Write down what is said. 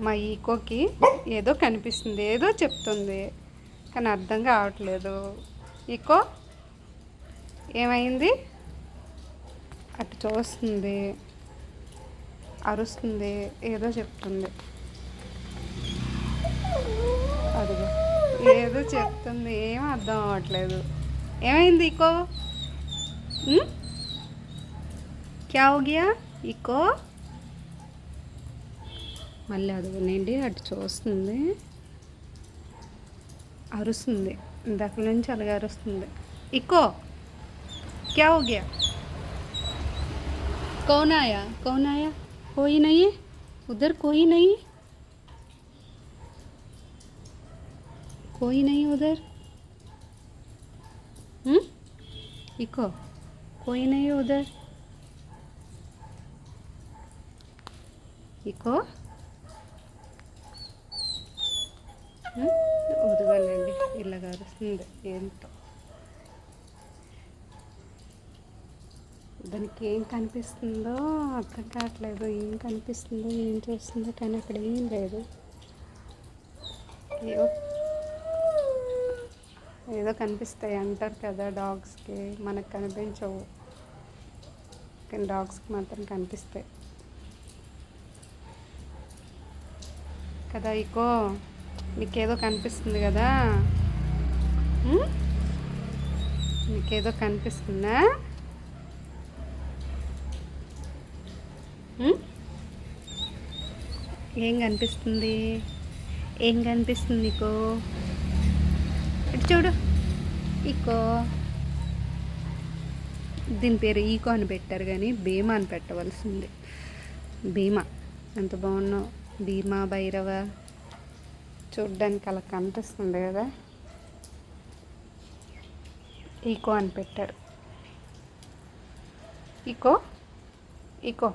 మా ఈకోకి ఏదో కనిపిస్తుంది, ఏదో చెప్తుంది, కానీ అర్థం కావట్లేదు. ఈకో ఏమైంది? అటు చూస్తుంది, అరుస్తుంది, ఏదో చెప్తుంది. అదిగో ఏదో చెప్తుంది, ఏం అర్థం అవ్వట్లేదు. ఏమైంది ఈకో? క్యా హో గయా ఈకో? మళ్ళీ అదిగోనండి అటు చూస్తుంది, అరుస్తుంది. ఇందాక నుంచి అలాగే అరుస్తుంది. ఈకో క్యా హో గయా? कौन आया? कौन आया? कोई नहीं है उधर, कोई नहीं, कोई नहीं उधर। इको कोई नहीं है उधर। इको ఉదగాలండి ఇలాగ అరుస్తుంది. ఏంటో దానికి ఏం కనిపిస్తుందో అర్థం కావట్లేదు. ఏం కనిపిస్తుందో, ఏం చేస్తుందో, కానీ అక్కడ ఏం లేదు. ఏదో కనిపిస్తాయి అంటారు కదా డాగ్స్కి, మనకు కనిపించవు, కానీ డాగ్స్కి మాత్రం కనిపిస్తాయి కదా. ఇకో నీకేదో కనిపిస్తుంది కదా, నీకేదో కనిపిస్తుందా? ఏం కనిపిస్తుంది? ఏం కనిపిస్తుంది నీకు? ఇటు చూడు. ఈకో, దీని పేరు ఈకో అని పెట్టారు, కానీ భీమా అని పెట్టవలసింది. భీమా ఎంత బాగున్నావు. భీమా, భైరవ చూడ్డానికి అలా కనిపిస్తుంది కదా, ఈకో అని పెట్టారు. Eco eco